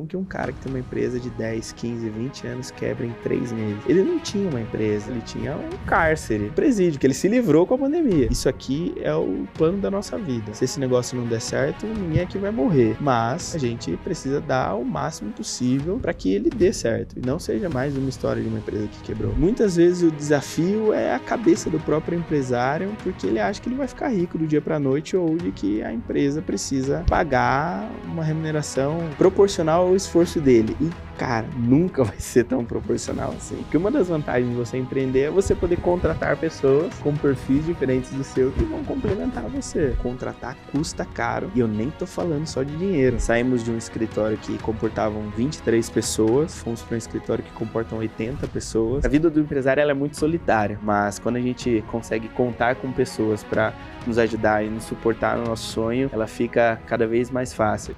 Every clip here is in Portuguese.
Como que um cara que tem uma empresa de 10, 15, 20 anos quebra em 3 meses? Ele não tinha uma empresa, ele tinha um cárcere, um presídio, que ele se livrou com a pandemia. Isso aqui é o plano da nossa vida. Se esse negócio não der certo, ninguém aqui vai morrer. Mas a gente precisa dar o máximo possível para que ele dê certo. E não seja mais uma história de uma empresa que quebrou. Muitas vezes o desafio é a cabeça do próprio empresário, porque ele acha que ele vai ficar rico do dia para a noite ou de que a empresa precisa pagar uma remuneração proporcional ao esforço dele. E, cara, nunca vai ser tão proporcional assim. Porque uma das vantagens de você empreender é você poder contratar pessoas com perfis diferentes do seu que vão complementar você. Contratar custa caro e eu nem tô falando só de dinheiro. Saímos de um escritório que comportavam 23 pessoas, fomos para um escritório que comportam 80 pessoas. A vida do empresário ela é muito solitária, mas quando a gente consegue contar com pessoas para nos ajudar e nos suportar no nosso sonho, ela fica cada vez mais fácil.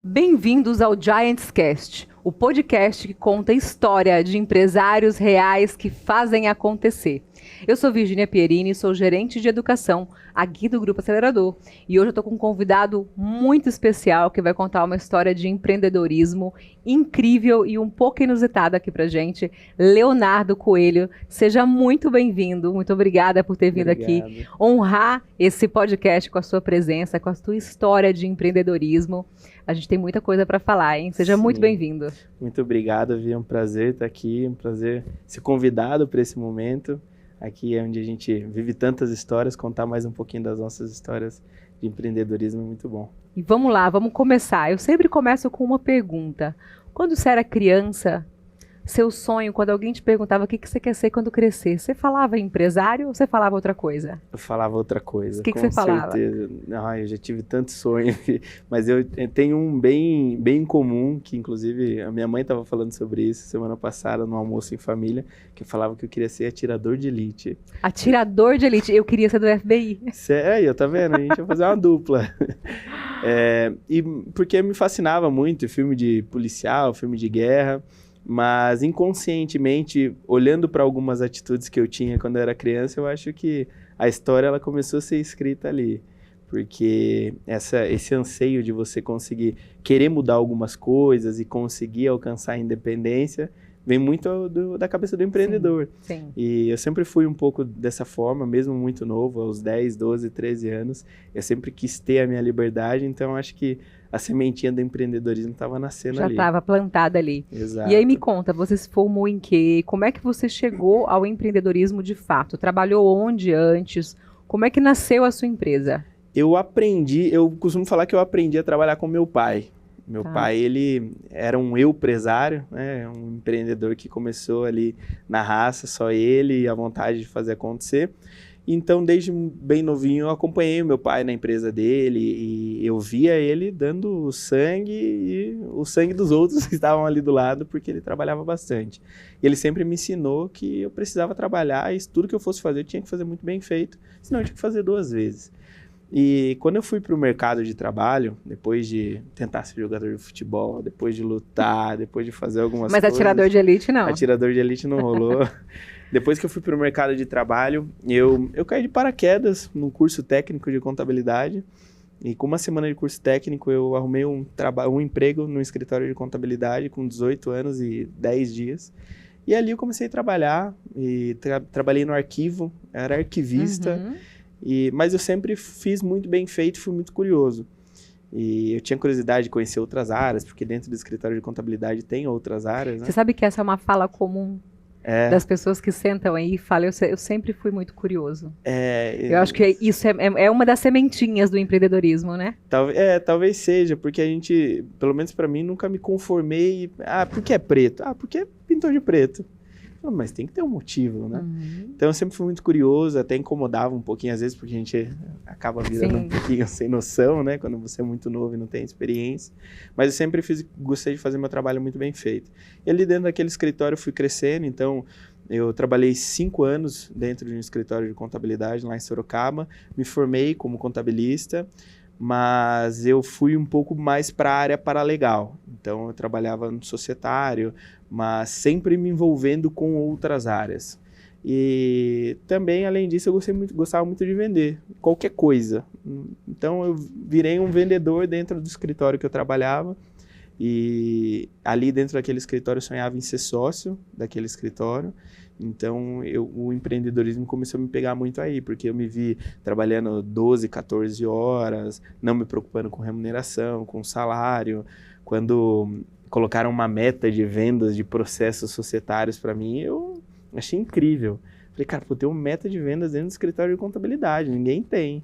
Bem-vindos ao Giants Cast, o podcast que conta a história de empresários reais que fazem acontecer. Eu sou Virgínia Pierini, sou gerente de educação aqui do Grupo Acelerador e hoje eu estou com um convidado muito especial que vai contar uma história de empreendedorismo incrível e um pouco inusitada aqui pra gente, Leonardo Coelho. Seja muito bem-vindo, muito obrigada por ter vindo aqui honrar esse podcast com a sua presença, com a sua história de empreendedorismo. A gente tem muita coisa para falar, hein? Seja muito bem-vindo. Muito obrigado, Vi. É um prazer estar aqui, um prazer ser convidado para esse momento. Aqui é onde a gente vive tantas histórias, contar mais um pouquinho das nossas histórias de empreendedorismo é muito bom. E vamos lá, vamos começar. Eu sempre começo com uma pergunta. Quando você era criança, seu sonho, quando alguém te perguntava o que você quer ser quando crescer, você falava empresário ou você falava outra coisa? Eu falava outra coisa, o que você falava? Com certeza. Eu já tive tantos sonhos, mas eu tenho um bem comum, que inclusive a minha mãe estava falando sobre isso semana passada, no almoço em família, que eu falava que eu queria ser atirador de elite. Atirador de elite? Eu queria ser do FBI. Sério, tá vendo? A gente vai fazer uma dupla. E porque me fascinava muito filme de policial, filme de guerra, mas inconscientemente, olhando para algumas atitudes que eu tinha quando eu era criança, eu acho que a história ela começou a ser escrita ali. Porque esse anseio de você conseguir querer mudar algumas coisas e conseguir alcançar a independência vem muito da cabeça do empreendedor. Sim. E eu sempre fui um pouco dessa forma, mesmo muito novo, aos 10, 12, 13 anos. Eu sempre quis ter a minha liberdade, então acho que a sementinha do empreendedorismo estava nascendo ali. Já estava plantada ali. Exato. E aí me conta, você se formou em quê? Como é que você chegou ao empreendedorismo de fato? Trabalhou onde antes? Como é que nasceu a sua empresa? Eu costumo falar que eu aprendi a trabalhar com meu pai. Meu pai, ele era um empresário, né? Um empreendedor que começou ali na raça, só ele e a vontade de fazer acontecer. Então, desde bem novinho, eu acompanhei o meu pai na empresa dele e eu via ele dando o sangue e o sangue dos outros que estavam ali do lado, porque ele trabalhava bastante. E ele sempre me ensinou que eu precisava trabalhar e tudo que eu fosse fazer, eu tinha que fazer muito bem feito, senão eu tinha que fazer 2 vezes. E quando eu fui para o mercado de trabalho, depois de tentar ser jogador de futebol, depois de lutar, depois de fazer algumas coisas... Mas atirador de elite não. Atirador de elite não rolou. Depois que eu fui para o mercado de trabalho, eu caí de paraquedas num curso técnico de contabilidade. E com uma semana de curso técnico, eu arrumei um emprego no escritório de contabilidade com 18 anos e 10 dias. E ali eu comecei a trabalhar e trabalhei no arquivo, era arquivista. Mas eu sempre fiz muito bem feito, fui muito curioso. E eu tinha curiosidade de conhecer outras áreas, porque dentro do escritório de contabilidade tem outras áreas, né? Você sabe que essa é uma fala comum das pessoas que sentam aí e falam, eu sempre fui muito curioso. Eu acho que isso é uma das sementinhas do empreendedorismo, né? Talvez seja, porque a gente, pelo menos para mim, nunca me conformei. Por que é preto? Porque é pintor de preto. Mas tem que ter um motivo, né? Então eu sempre fui muito curioso, até incomodava um pouquinho às vezes, porque a gente acaba virando um pouquinho sem noção, né? Quando você é muito novo e não tem experiência. Mas eu sempre gostei de fazer meu trabalho muito bem feito. E ali dentro daquele escritório eu fui crescendo, então eu trabalhei 5 anos dentro de um escritório de contabilidade lá em Sorocaba, me formei como contabilista, mas eu fui um pouco mais para a área paralegal. Então eu trabalhava no societário, mas sempre me envolvendo com outras áreas. E também, além disso, eu gostava muito de vender qualquer coisa. Então, eu virei um vendedor dentro do escritório que eu trabalhava. E ali dentro daquele escritório eu sonhava em ser sócio daquele escritório. Então, o empreendedorismo começou a me pegar muito aí, porque eu me vi trabalhando 12, 14 horas, não me preocupando com remuneração, com salário. Quando colocaram uma meta de vendas de processos societários para mim, eu achei incrível. Falei, cara, pô, tem uma meta de vendas dentro do escritório de contabilidade, ninguém tem.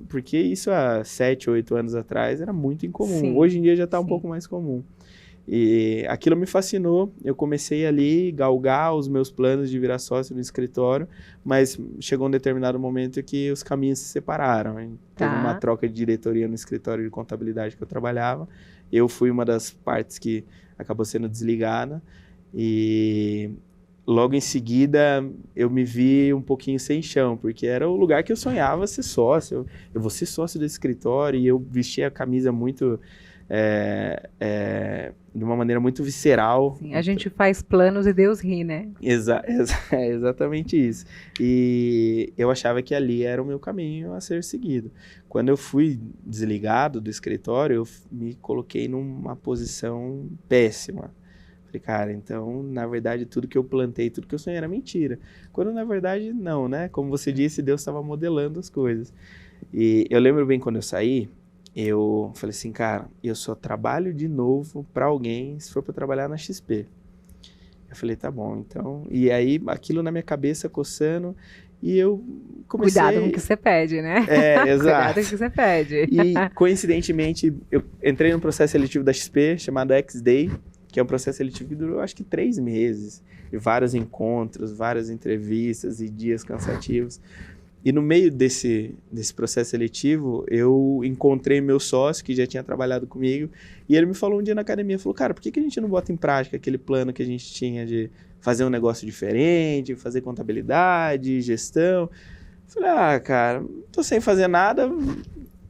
Porque isso há 7, 8 anos atrás era muito incomum. Sim, hoje em dia já está um sim. pouco mais comum. E aquilo me fascinou, eu comecei ali a galgar os meus planos de virar sócio no escritório, mas chegou um determinado momento que os caminhos se separaram. Hein? Teve uma troca de diretoria no escritório de contabilidade que eu trabalhava, eu fui uma das partes que acabou sendo desligada, e logo em seguida eu me vi um pouquinho sem chão, porque era o lugar que eu sonhava ser sócio. Eu vou ser sócio desse escritório, e eu vestia a camisa muito... de uma maneira muito visceral. Sim, a gente faz planos e Deus ri, né? É exatamente isso. E eu achava que ali era o meu caminho a ser seguido. Quando eu fui desligado do escritório, eu me coloquei numa posição péssima. Falei, cara, então, na verdade, tudo que eu plantei, tudo que eu sonhei era mentira. Quando, na verdade, não, né? Como você disse, Deus estava modelando as coisas. E eu lembro bem quando eu saí, eu falei assim, cara, eu só trabalho de novo para alguém se for para trabalhar na XP. Eu falei, tá bom, então... E aí, aquilo na minha cabeça coçando, e eu comecei... Cuidado com o que você pede, né? Exato. Cuidado com o que você pede. E, coincidentemente, eu entrei num processo seletivo da XP, chamado X-Day, que é um processo seletivo que durou, acho que 3 meses. E vários encontros, várias entrevistas e dias cansativos. E no meio desse processo seletivo, eu encontrei meu sócio, que já tinha trabalhado comigo, e ele me falou um dia na academia, falou, cara, por que a gente não bota em prática aquele plano que a gente tinha de fazer um negócio diferente, fazer contabilidade, gestão? Eu falei, cara, tô sem fazer nada,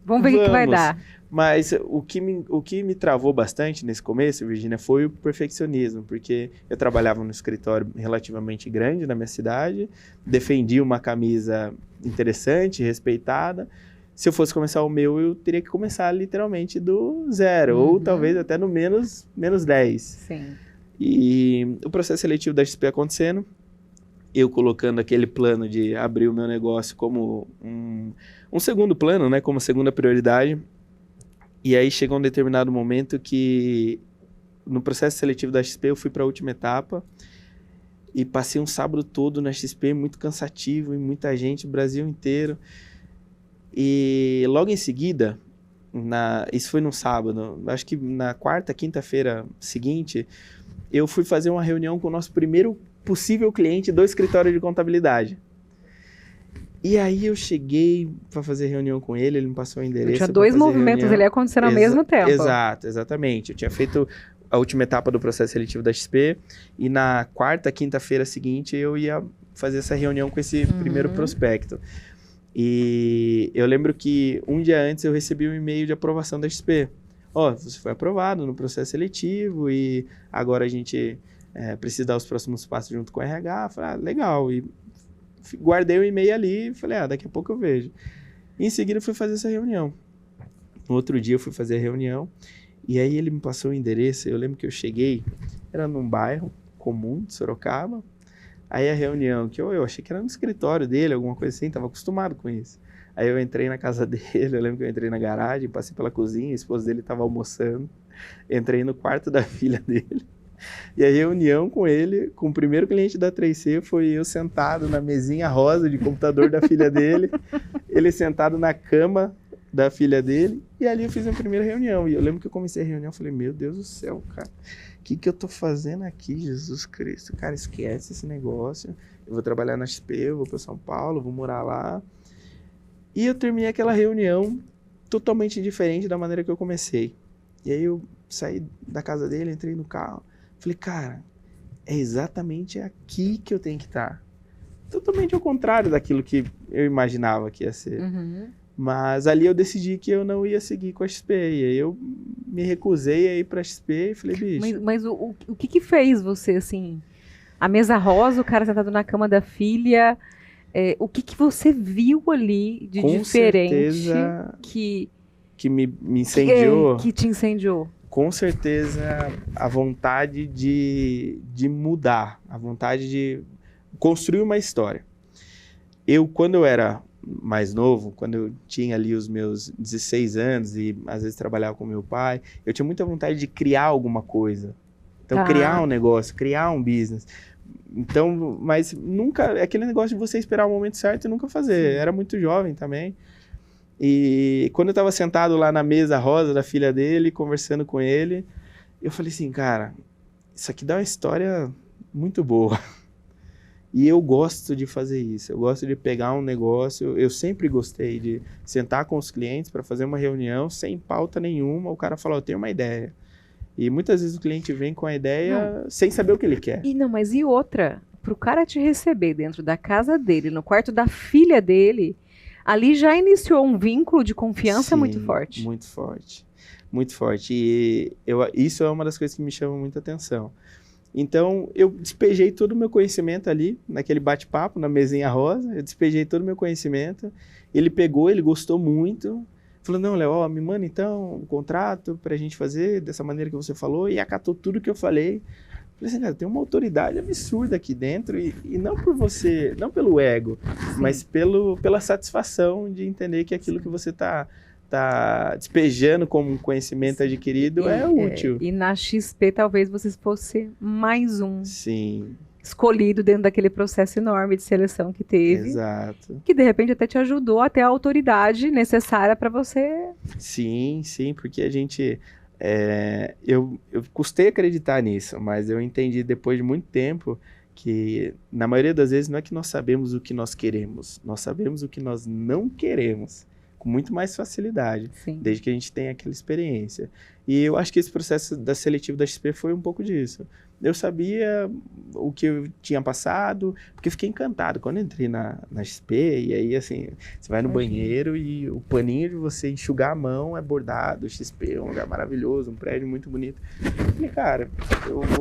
vamos ver o que vai dar. Mas o que me travou bastante nesse começo, Virgínia, foi o perfeccionismo, porque eu trabalhava num escritório relativamente grande na minha cidade, defendia uma camisa interessante, respeitada. Se eu fosse começar o meu, eu teria que começar literalmente do zero, ou talvez até no menos 10. Sim. E o processo seletivo da XP acontecendo, eu colocando aquele plano de abrir o meu negócio como um segundo plano, né, como segunda prioridade. E aí chegou um determinado momento que no processo seletivo da XP eu fui para a última etapa e passei um sábado todo na XP, muito cansativo, e muita gente, o Brasil inteiro. E logo em seguida, isso foi no sábado, acho que na quarta, quinta-feira seguinte, eu fui fazer uma reunião com o nosso primeiro possível cliente do escritório de contabilidade. E aí eu cheguei para fazer reunião com ele, ele me passou o endereço. Tinha 2 movimentos ali acontecendo ao mesmo tempo. Exatamente. Eu tinha feito a última etapa do processo seletivo da XP e na quarta, quinta-feira seguinte eu ia fazer essa reunião com esse primeiro prospecto. E eu lembro que um dia antes eu recebi um e-mail de aprovação da XP. Você foi aprovado no processo seletivo e agora a gente precisa dar os próximos passos junto com o RH. Falei, legal. E guardei o e-mail ali e falei, daqui a pouco eu vejo. E em seguida eu fui fazer essa reunião. No outro dia eu fui fazer a reunião e aí ele me passou o endereço. Eu lembro que eu cheguei, era num bairro comum de Sorocaba. Aí a reunião, que eu achei que era no escritório dele, alguma coisa assim, estava acostumado com isso. Aí eu entrei na casa dele, eu lembro que eu entrei na garagem, passei pela cozinha, a esposa dele estava almoçando. Entrei no quarto da filha dele. E a reunião com ele, com o primeiro cliente da 3C, foi eu sentado na mesinha rosa de computador da filha dele, ele sentado na cama da filha dele, e ali eu fiz a primeira reunião. E eu lembro que eu comecei a reunião, eu falei, meu Deus do céu, cara, o que eu tô fazendo aqui, Jesus Cristo? Cara, esquece esse negócio, eu vou trabalhar na XP, eu vou para São Paulo, vou morar lá. E eu terminei aquela reunião totalmente diferente da maneira que eu comecei. E aí eu saí da casa dele, entrei no carro, falei, cara, é exatamente aqui que eu tenho que estar. Totalmente ao contrário daquilo que eu imaginava que ia ser. Mas ali eu decidi que eu não ia seguir com a XP. E aí eu me recusei a ir para a XP e falei, bicho... Mas o que fez você, assim... A mesa rosa, o cara sentado na cama da filha. O que você viu ali de Com diferente certeza que me incendiou? Que te incendiou? Com certeza a vontade de mudar, a vontade de construir uma história. Quando eu era mais novo, quando eu tinha ali os meus 16 anos e às vezes trabalhava com meu pai, eu tinha muita vontade de criar alguma coisa. Então, criar um negócio, criar um business. Então, mas nunca, é aquele negócio de você esperar o momento certo e nunca fazer. Era muito jovem também. E quando eu estava sentado lá na mesa rosa da filha dele, conversando com ele, eu falei assim, cara, isso aqui dá uma história muito boa. E eu gosto de fazer isso, eu gosto de pegar um negócio, eu sempre gostei de sentar com os clientes para fazer uma reunião sem pauta nenhuma, o cara fala, eu tenho uma ideia. E muitas vezes o cliente vem com a ideia sem saber o que ele quer. Mas e outra, pro cara te receber dentro da casa dele, no quarto da filha dele, ali já iniciou um vínculo de confiança. Sim, muito forte. Muito forte, muito forte. E isso é uma das coisas que me chama muita atenção. Então, eu despejei todo o meu conhecimento ali, naquele bate-papo, na mesinha rosa, eu despejei todo o meu conhecimento, ele pegou, ele gostou muito, falou, não, Léo, me manda então um contrato pra gente fazer dessa maneira que você falou, e acatou tudo que eu falei. Falei assim, cara, tem uma autoridade absurda aqui dentro, e não por você, não pelo ego, mas pela satisfação de entender que aquilo que você tá despejando como um conhecimento adquirido é útil. E na XP talvez você fosse mais um. Sim. Escolhido dentro daquele processo enorme de seleção que teve. Exato. Que de repente até te ajudou a ter a autoridade necessária para você. Sim, porque a gente... eu custei acreditar nisso, mas eu entendi depois de muito tempo que na maioria das vezes não é que nós sabemos o que nós queremos, nós sabemos o que nós não queremos. Com muito mais facilidade, desde que a gente tenha aquela experiência. E eu acho que esse processo da seletivo da XP foi um pouco disso. Eu sabia o que eu tinha passado, porque eu fiquei encantado quando eu entrei na XP, e aí, assim, você vai no banheiro e o paninho de você enxugar a mão é bordado, XP é um lugar maravilhoso, um prédio muito bonito. Eu falei, cara,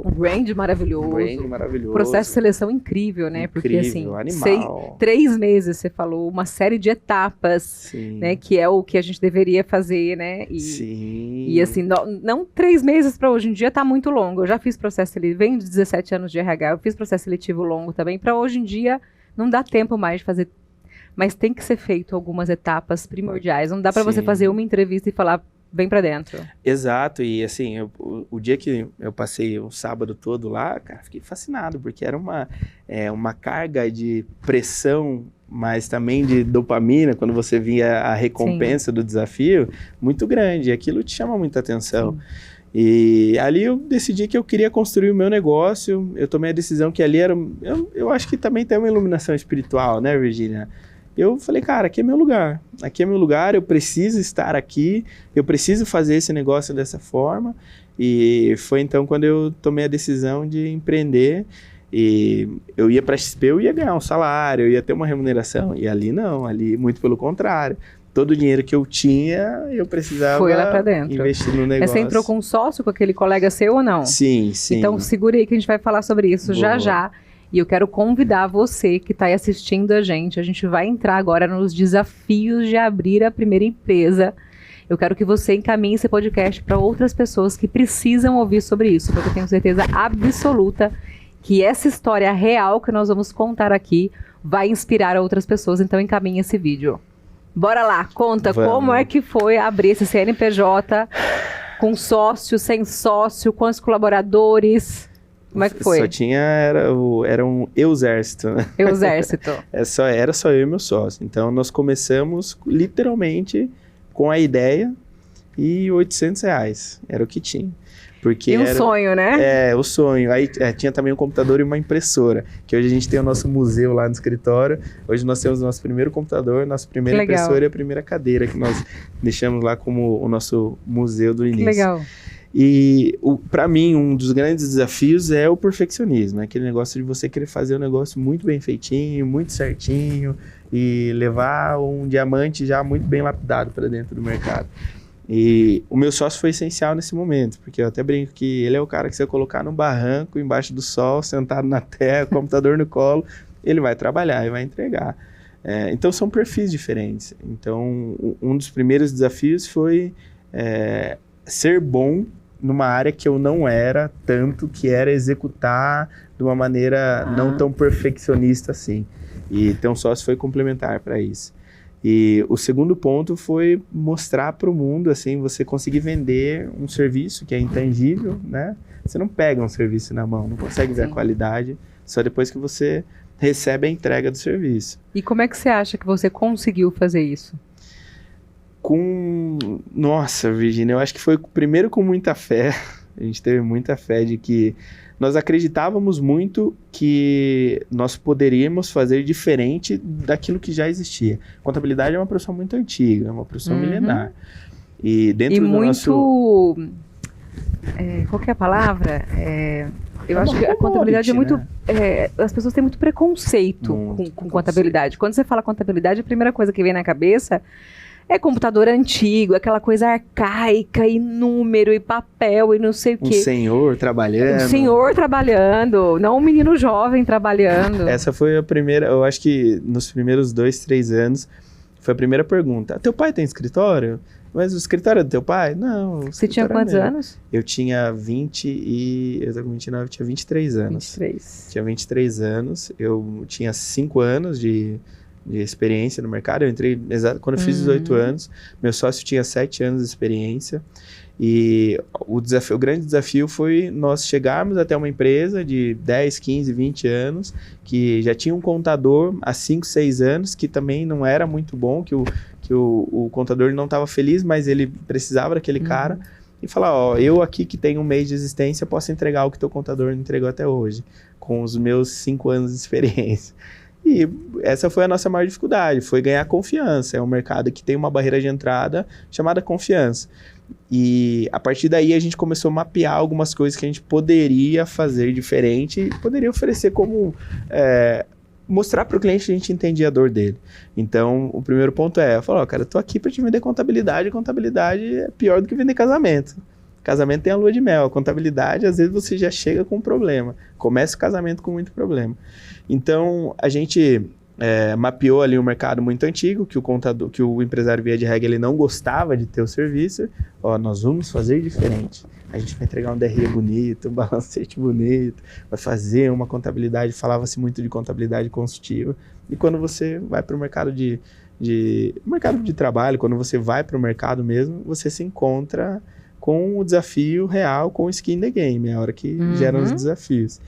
um brand maravilhoso. Um brand maravilhoso. Processo de seleção incrível, né? Incrível, porque, assim, animal. 3 meses, você falou, uma série de etapas, né? Que é o que a gente deveria fazer, né? E assim, não 3 meses para hoje em dia tá muito longo. Eu já fiz processo seletivo, venho de 17 anos de RH, eu fiz processo seletivo longo também, para hoje em dia não dá tempo mais de fazer, mas tem que ser feito algumas etapas primordiais. Não dá para você fazer uma entrevista e falar, vem para dentro. Exato, e assim, o dia que eu passei o sábado todo lá, cara, fiquei fascinado, porque era uma carga de pressão, mas também de dopamina, quando você via a recompensa do desafio, muito grande, e aquilo te chama muita atenção. E ali eu decidi que eu queria construir o meu negócio, eu tomei a decisão que ali era... Eu acho que também tem uma iluminação espiritual, né, Virgínia? Eu falei, cara, aqui é meu lugar, eu preciso estar aqui, eu preciso fazer esse negócio dessa forma. E foi então quando eu tomei a decisão de empreender, e eu ia para a XP, eu ia ganhar um salário, eu ia ter uma remuneração, e ali não, ali muito pelo contrário. Todo o dinheiro que eu tinha, eu precisava investir no negócio. Você entrou com um sócio, com aquele colega seu ou não? Sim. Então segura aí que a gente vai falar sobre isso já. E eu quero convidar você que está aí assistindo a gente vai entrar agora nos desafios de abrir a primeira empresa. Eu quero que você encaminhe esse podcast para outras pessoas que precisam ouvir sobre isso, porque eu tenho certeza absoluta que essa história real que nós vamos contar aqui vai inspirar outras pessoas. Então encaminhe esse vídeo. Bora lá, conta como é que foi abrir esse CNPJ com sócio, sem sócio, quantos colaboradores, como é que foi? Só tinha, era um exército, né? Exército. Era só eu e meu sócio, então nós começamos literalmente com a ideia e R$800, era o que tinha. Porque sonho, né? O sonho. Aí tinha também um computador e uma impressora, que hoje a gente tem o nosso museu lá no escritório. Hoje nós temos o nosso primeiro computador, nossa primeira impressora e a primeira cadeira, que nós deixamos lá como o nosso museu do início. Que legal. E para mim, um dos grandes desafios é o perfeccionismo, aquele negócio de você querer fazer um negócio muito bem feitinho, muito certinho, e levar um diamante já muito bem lapidado para dentro do mercado. E o meu sócio foi essencial nesse momento, porque eu até brinco que ele é o cara que você colocar no barranco, embaixo do sol, sentado na terra, computador no colo, ele vai trabalhar e vai entregar. Então são perfis diferentes. Então um dos primeiros desafios foi ser bom numa área que eu não era tanto, que era executar de uma maneira não tão perfeccionista assim. E ter um sócio foi complementar para isso. E o segundo ponto foi mostrar para o mundo, assim, você conseguir vender um serviço que é intangível, né? Você não pega um serviço na mão, não consegue ver a qualidade, só depois que você recebe a entrega do serviço. E como é que você acha que você conseguiu fazer isso? Nossa, Virginia, eu acho que foi primeiro com muita fé. A gente teve muita fé de que nós acreditávamos muito que nós poderíamos fazer diferente daquilo que já existia. Contabilidade é uma profissão muito antiga, é uma profissão milenar. E dentro do nosso... qual que é a palavra? Eu acho que a contabilidade é muito... as pessoas têm muito preconceito com contabilidade. Quando você fala contabilidade, a primeira coisa que vem na cabeça é computador antigo, aquela coisa arcaica, e número, e papel, e não sei o quê. Um senhor trabalhando. Um senhor trabalhando, não um menino jovem trabalhando. Essa foi a primeira, eu acho que nos primeiros 2, 3 anos, foi a primeira pergunta. Teu pai tem escritório? Mas o escritório é do teu pai? Não. Você tinha quantos anos? Eu tinha 20 e... Eu tô com 29, eu tinha 23 anos. 23. Tinha 23 anos, eu tinha 5 anos de experiência no mercado. Eu entrei quando eu fiz 18 anos, meu sócio tinha 7 anos de experiência, e o grande desafio foi nós chegarmos até uma empresa de 10, 15, 20 anos, que já tinha um contador há 5, 6 anos, que também não era muito bom, que o contador não estava feliz, mas ele precisava daquele cara, e falar, eu aqui que tenho um mês de existência, posso entregar o que teu contador não entregou até hoje, com os meus 5 anos de experiência. E essa foi a nossa maior dificuldade, foi ganhar confiança. É um mercado que tem uma barreira de entrada chamada confiança. E a partir daí a gente começou a mapear algumas coisas que a gente poderia fazer diferente e poderia oferecer como... mostrar para o cliente que a gente entendia a dor dele. Então, o primeiro ponto eu falo, cara, eu tô aqui para te vender contabilidade, e contabilidade é pior do que vender casamento. Casamento tem a lua de mel, a contabilidade, às vezes você já chega com um problema. Começa o casamento com muito problema. Então, a gente mapeou ali um mercado muito antigo, que o empresário via de regra ele não gostava de ter o serviço. Nós vamos fazer diferente. A gente vai entregar um DRE bonito, um balancete bonito, vai fazer uma contabilidade, falava-se muito de contabilidade consultiva. E quando você vai para o mercado mercado de trabalho, quando você vai para o mercado mesmo, você se encontra com o desafio real, com o skin in the game, é a hora que geram os desafios.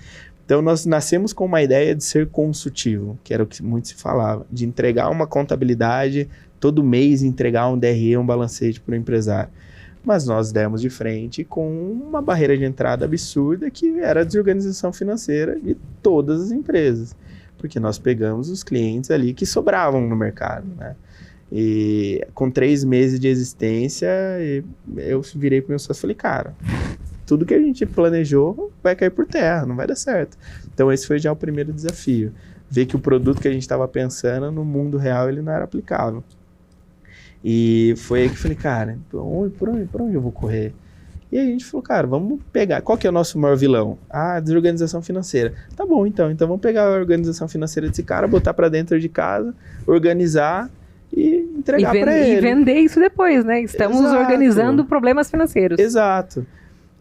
Então, nós nascemos com uma ideia de ser consultivo, que era o que muito se falava, de entregar uma contabilidade, todo mês entregar um DRE, um balancete para o empresário. Mas nós demos de frente com uma barreira de entrada absurda, que era a desorganização financeira de todas as empresas, porque nós pegamos os clientes ali que sobravam no mercado, né? E com 3 meses de existência, eu virei para o meu sócio e falei, cara, tudo que a gente planejou vai cair por terra, não vai dar certo. Então esse foi já o primeiro desafio, ver que o produto que a gente estava pensando no mundo real ele não era aplicável. E foi aí que eu falei, cara, por onde eu vou correr? E aí a gente falou, cara, vamos pegar, qual que é o nosso maior vilão? A desorganização financeira. Tá bom, então vamos pegar a organização financeira desse cara, botar para dentro de casa, organizar e entregar para ele. E vender isso depois, né? Estamos organizando problemas financeiros. Exato.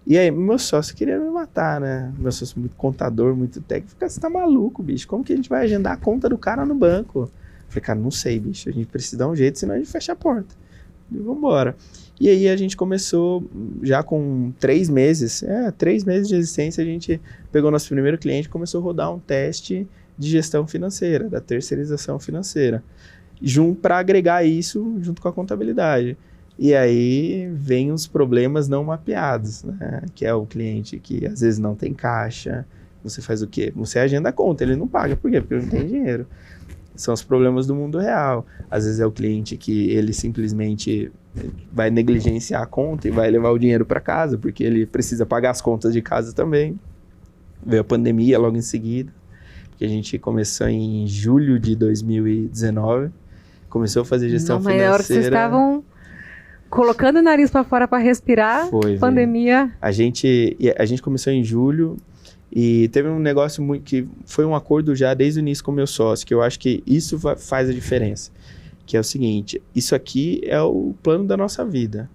E aí, meu sócio queria me matar, né? Meu sócio muito contador, muito técnico. Você tá maluco, bicho? Como que a gente vai agendar a conta do cara no banco? Falei, cara, não sei, bicho. A gente precisa dar um jeito, senão a gente fecha a porta. E vambora. E aí a gente começou, já com 3 meses, 3 meses de existência, a gente pegou nosso primeiro cliente e começou a rodar um teste de gestão financeira, da terceirização financeira, para agregar isso junto com a contabilidade. E aí vem os problemas não mapeados, né? Que é o cliente que às vezes não tem caixa. Você faz o quê? Você agenda a conta, ele não paga. Por quê? Porque ele não tem dinheiro. São os problemas do mundo real. Às vezes é o cliente que ele simplesmente vai negligenciar a conta e vai levar o dinheiro para casa, porque ele precisa pagar as contas de casa também. Veio a pandemia logo em seguida, que a gente começou em julho de 2019. Começou a fazer gestão financeira. Mas na hora que vocês estavam colocando o nariz para fora para respirar, pandemia. A gente começou em julho e teve um negócio que foi um acordo já desde o início com o meu sócio, que eu acho que isso faz a diferença. Que é o seguinte, isso aqui é o plano da nossa vida.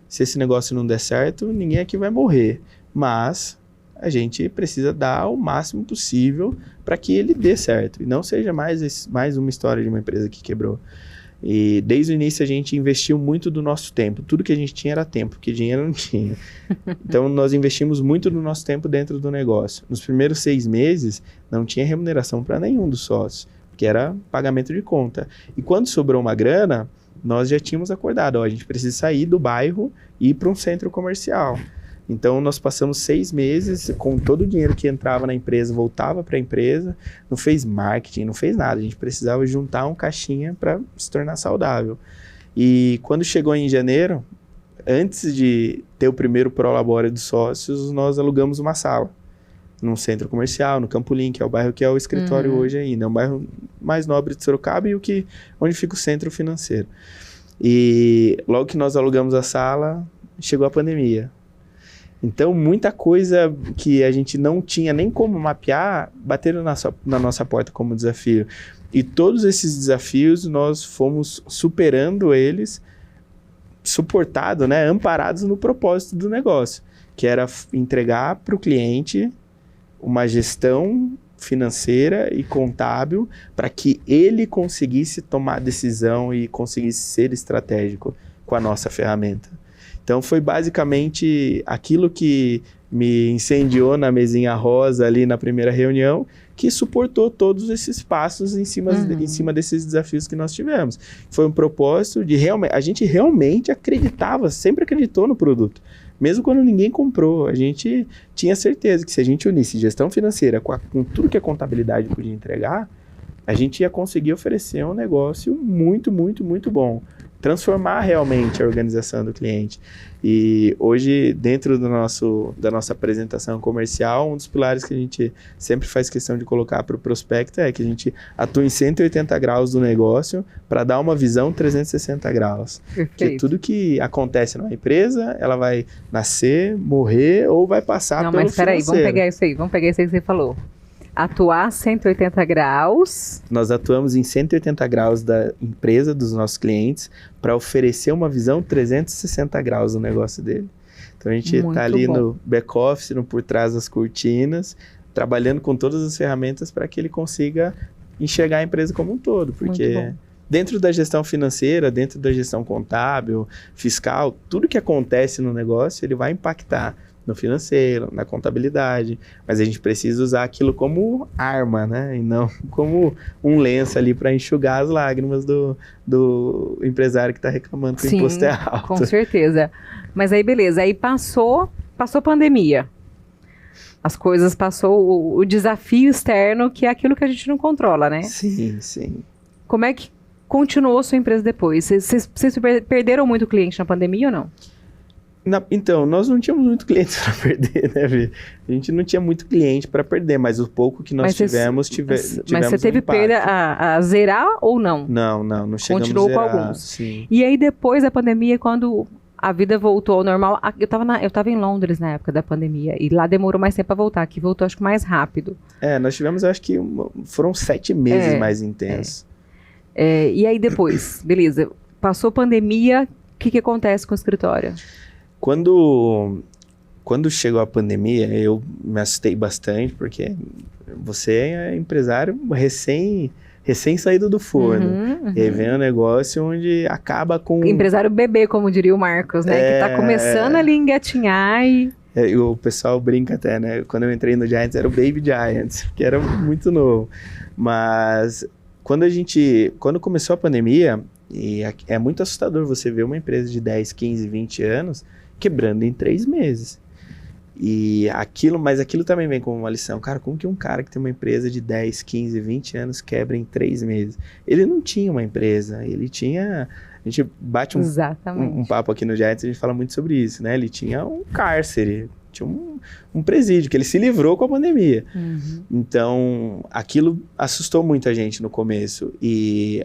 Se esse negócio não der certo, ninguém aqui vai morrer. Mas a gente precisa dar o máximo possível para que ele dê certo. E não seja mais uma história de uma empresa que quebrou. E desde o início a gente investiu muito do nosso tempo. Tudo que a gente tinha era tempo, porque dinheiro não tinha. Então nós investimos muito do nosso tempo dentro do negócio. Nos primeiros 6 meses não tinha remuneração para nenhum dos sócios, que era pagamento de conta. E quando sobrou uma grana, nós já tínhamos acordado, a gente precisa sair do bairro e ir para um centro comercial. Então nós passamos 6 meses com todo o dinheiro que entrava na empresa, voltava para a empresa, não fez marketing, não fez nada, a gente precisava juntar um caixinha para se tornar saudável. E quando chegou em janeiro, antes de ter o primeiro Prolabore dos sócios, nós alugamos uma sala num centro comercial, no Campo Lim, que é o bairro que é o escritório hoje ainda. É um bairro mais nobre de Sorocaba e onde fica o centro financeiro. E logo que nós alugamos a sala, chegou a pandemia. Então, muita coisa que a gente não tinha nem como mapear, bateram na nossa porta como desafio. E todos esses desafios, nós fomos superando eles, suportados, né, amparados no propósito do negócio, que era entregar para o cliente uma gestão financeira e contábil para que ele conseguisse tomar decisão e conseguisse ser estratégico com a nossa ferramenta. Então foi basicamente aquilo que me incendiou na mesinha rosa ali na primeira reunião, que suportou todos esses passos em cima desses desafios que nós tivemos. Foi um propósito de realmente, a gente realmente acreditava, sempre acreditou no produto. Mesmo quando ninguém comprou, a gente tinha certeza que se a gente unisse gestão financeira com tudo que a contabilidade podia entregar, a gente ia conseguir oferecer um negócio muito, muito, muito bom. Transformar realmente a organização do cliente. E hoje, dentro da nossa apresentação comercial, um dos pilares que a gente sempre faz questão de colocar para o prospecto é que a gente atua em 180 graus do negócio para dar uma visão 360 graus. Perfeito. Porque tudo que acontece numa empresa, ela vai nascer, morrer ou vai passar pelo financeiro. Não, mas peraí, vamos pegar isso aí que você falou. Atuar 180 graus. Nós atuamos em 180 graus da empresa, dos nossos clientes, para oferecer uma visão 360 graus do negócio dele. Então a gente está ali no back-office, no por trás das cortinas, trabalhando com todas as ferramentas para que ele consiga enxergar a empresa como um todo. Porque dentro da gestão financeira, dentro da gestão contábil, fiscal, tudo que acontece no negócio, ele vai impactar no financeiro, na contabilidade, mas a gente precisa usar aquilo como arma, né? E não como um lenço ali para enxugar as lágrimas do empresário que está reclamando que o imposto é alto. Com certeza. Mas aí beleza, aí passou a pandemia. As coisas passou o desafio externo, que é aquilo que a gente não controla, né? Sim, sim. Como é que continuou sua empresa depois? Vocês perderam muito cliente na pandemia ou não? Então, nós não tínhamos muito cliente para perder, né, Vi? A gente não tinha muito cliente para perder, mas o pouco que nós tivemos Mas você teve perda a zerar ou não? Não chegamos Continuou a zerar. Com alguns. Sim. E aí depois da pandemia, quando a vida voltou ao normal, eu tava em Londres na época da pandemia, e lá demorou mais tempo para voltar, aqui voltou acho que mais rápido. Nós tivemos, acho que foram 7 meses mais intensos. E aí depois, beleza, passou pandemia, o que acontece com o escritório? Quando chegou a pandemia, eu me assustei bastante, porque você é empresário recém saído do forno. E aí vem um negócio onde acaba com... Empresário bebê, como diria o Marcos, né? Que tá começando ali a engatinhar e... o pessoal brinca até, né? Quando eu entrei no Giants, era o Baby Giants, que era muito novo. Mas quando começou a pandemia, e é muito assustador você ver uma empresa de 10, 15, 20 anos quebrando em 3 meses. Mas aquilo também vem como uma lição. Cara, como que um cara que tem uma empresa de 10, 15, 20 anos quebra em 3 meses? Ele não tinha uma empresa, ele tinha... A gente bate um papo aqui no Giants, a gente fala muito sobre isso, né? Ele tinha um cárcere, tinha um presídio, que ele se livrou com a pandemia. Então, aquilo assustou muito a gente no começo. E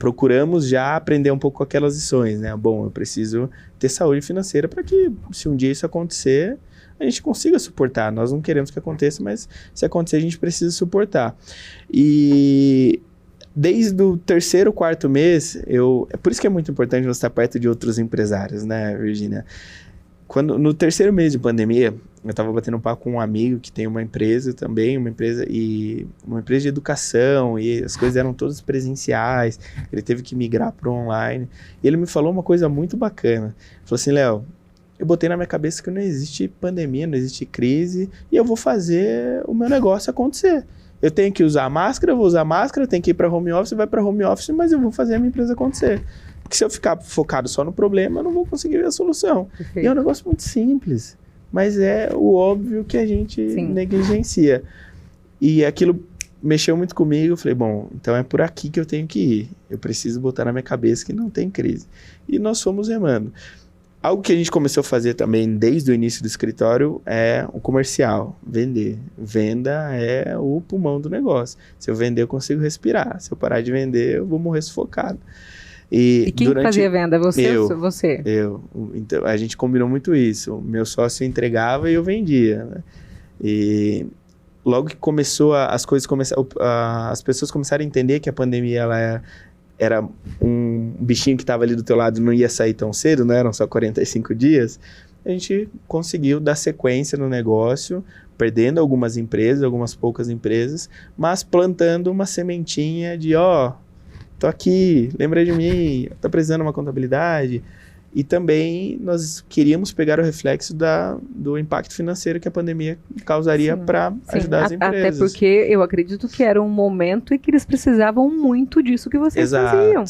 procuramos já aprender um pouco com aquelas lições, né? Bom, eu preciso ter saúde financeira para que, se um dia isso acontecer, a gente consiga suportar. Nós não queremos que aconteça, mas se acontecer, a gente precisa suportar. E desde o 3º, 4º mês, é por isso que é muito importante você estar perto de outros empresários, né, Virgínia? No 3º mês de pandemia, eu estava batendo um papo com um amigo que tem uma empresa também, uma empresa de educação, e as coisas eram todas presenciais, ele teve que migrar para o online, e ele me falou uma coisa muito bacana. Ele falou assim, Léo, eu botei na minha cabeça que não existe pandemia, não existe crise, e eu vou fazer o meu negócio acontecer. Eu tenho que usar máscara, eu vou usar máscara, eu tenho que ir para home office, vai para home office, mas eu vou fazer a minha empresa acontecer. Porque se eu ficar focado só no problema, eu não vou conseguir ver a solução. Perfeito. E é um negócio muito simples, mas é o óbvio que a gente negligencia. E aquilo mexeu muito comigo, eu falei, bom, então é por aqui que eu tenho que ir. Eu preciso botar na minha cabeça que não tem crise. E nós fomos remando. Algo que a gente começou a fazer também desde o início do escritório é o comercial, vender. Venda é o pulmão do negócio. Se eu vender, eu consigo respirar. Se eu parar de vender, eu vou morrer sufocado. E quem fazia venda? Você? Eu. Então, a gente combinou muito isso. O meu sócio entregava e eu vendia, né? E logo que começou, as pessoas começaram a entender que a pandemia ela era um bichinho que estava ali do teu lado, não ia sair tão cedo, não eram só 45 dias, a gente conseguiu dar sequência no negócio, perdendo algumas empresas, algumas poucas empresas, mas plantando uma sementinha de, tô aqui, lembra de mim, tô precisando de uma contabilidade. E também nós queríamos pegar o reflexo do impacto financeiro que a pandemia causaria para ajudar as empresas. Até porque eu acredito que era um momento em que eles precisavam muito disso que vocês faziam.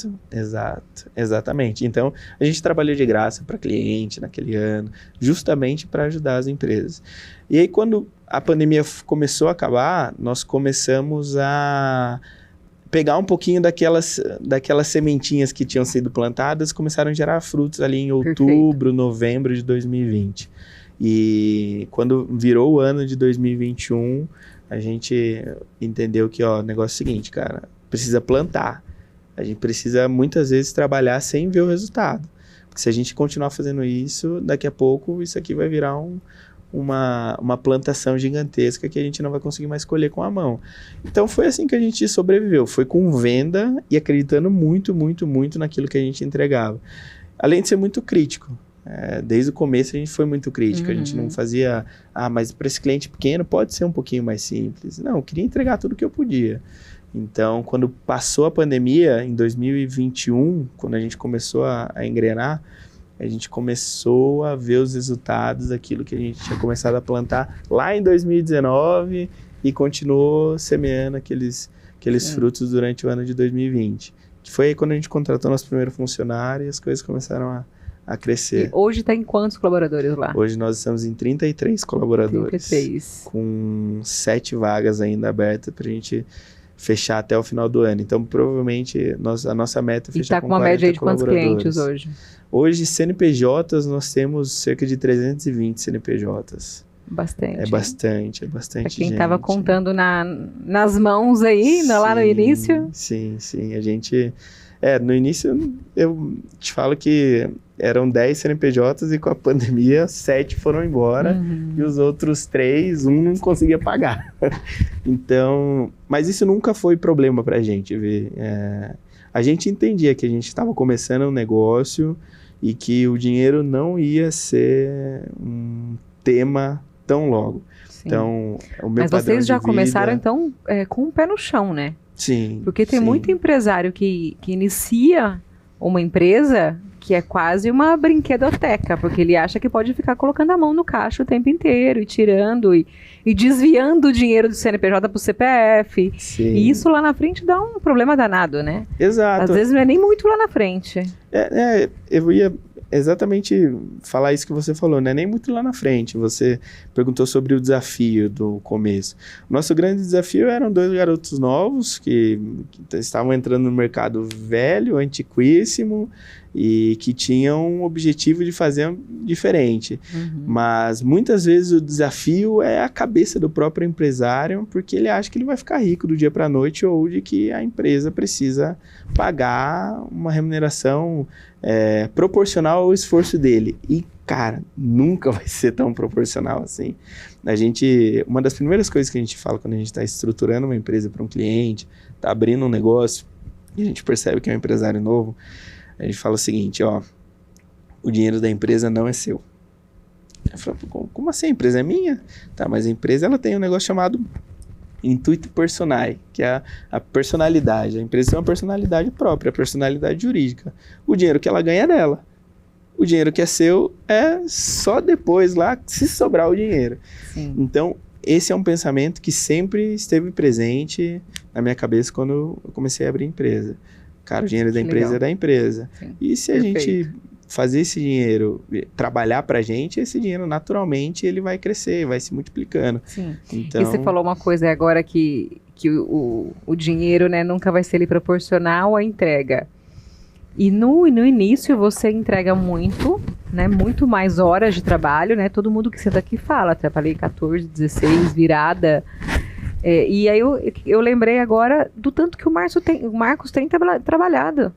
Exatamente. Então, a gente trabalhou de graça para cliente naquele ano, justamente para ajudar as empresas. E aí, quando a pandemia começou a acabar, nós começamos a pegar um pouquinho daquelas sementinhas que tinham sido plantadas, começaram a gerar frutos ali em outubro, novembro de 2020. E quando virou o ano de 2021, a gente entendeu que, o negócio é o seguinte, cara, precisa plantar. A gente precisa, muitas vezes, trabalhar sem ver o resultado. Porque se a gente continuar fazendo isso, daqui a pouco isso aqui vai virar uma plantação gigantesca que a gente não vai conseguir mais colher com a mão. Então foi assim que a gente sobreviveu, foi com venda e acreditando muito, muito, muito naquilo que a gente entregava. Além de ser muito crítico, desde o começo a gente foi muito crítico, a gente não fazia, mas para esse cliente pequeno pode ser um pouquinho mais simples. Não, eu queria entregar tudo que eu podia. Então, quando passou a pandemia, em 2021, quando a gente começou a engrenar, a gente começou a ver os resultados daquilo que a gente tinha começado a plantar lá em 2019 e continuou semeando aqueles frutos durante o ano de 2020. Que foi aí quando a gente contratou nosso primeiro funcionário e as coisas começaram a crescer. E hoje está em quantos colaboradores lá? Hoje nós estamos em 33 colaboradores. 33. Com 7 vagas ainda abertas para a gente fechar até o final do ano. Então, provavelmente, a nossa meta é fechar com 40 colaboradores. E está com uma média aí de quantos clientes hoje? Hoje, CNPJs, nós temos cerca de 320 CNPJs. Bastante. É bastante gente. Pra quem estava contando nas mãos aí, lá no início. Sim. A gente... no início, eu te falo que eram 10 CNPJs e com a pandemia, 7 foram embora e os outros 3, um não conseguia pagar. Então, mas isso nunca foi problema pra gente, ver. A gente entendia que a gente estava começando um negócio e que o dinheiro não ia ser um tema tão logo. Sim. Então, o meu padrão de vida... Mas vocês já começaram, então, com o pé no chão, né? Sim. Porque tem muito empresário que inicia uma empresa que é quase uma brinquedoteca, porque ele acha que pode ficar colocando a mão no caixa o tempo inteiro e tirando e desviando o dinheiro do CNPJ para o CPF. Sim. E isso lá na frente dá um problema danado, né? Exato. Às vezes não é nem muito lá na frente. exatamente falar isso que você falou, né? Nem muito lá na frente. Você perguntou sobre o desafio do começo. Nosso grande desafio eram 2 garotos novos que estavam entrando no mercado velho, antiquíssimo, e que tinham um objetivo de fazer diferente. Mas muitas vezes o desafio é a cabeça do próprio empresário, porque ele acha que ele vai ficar rico do dia para a noite, ou de que a empresa precisa pagar uma remuneração proporcional ao esforço dele. E, cara, nunca vai ser tão proporcional assim. Uma das primeiras coisas que a gente fala quando a gente está estruturando uma empresa para um cliente, está abrindo um negócio, e a gente percebe que é um empresário novo, a gente fala o seguinte, ó, o dinheiro da empresa não é seu. Eu falo, como assim? A empresa é minha? Tá, mas a empresa ela tem um negócio chamado intuito personae, que é a personalidade. A empresa tem uma personalidade própria, a personalidade jurídica. O dinheiro que ela ganha é dela. O dinheiro que é seu é só depois lá, se sobrar o dinheiro. Sim. Então, esse é um pensamento que sempre esteve presente na minha cabeça quando eu comecei a abrir empresa. Cara, o dinheiro da empresa é da empresa. Sim. E se a gente fazer esse dinheiro, trabalhar pra gente, esse dinheiro naturalmente ele vai crescer, vai se multiplicando. Sim. Então... E você falou uma coisa agora que o dinheiro, né, nunca vai ser ele proporcional à entrega. E no início você entrega muito, né, muito mais horas de trabalho, né? Todo mundo que senta aqui fala, trabalhei 14, 16, virada. E aí eu lembrei agora do tanto que o Marcos tem trabalhado.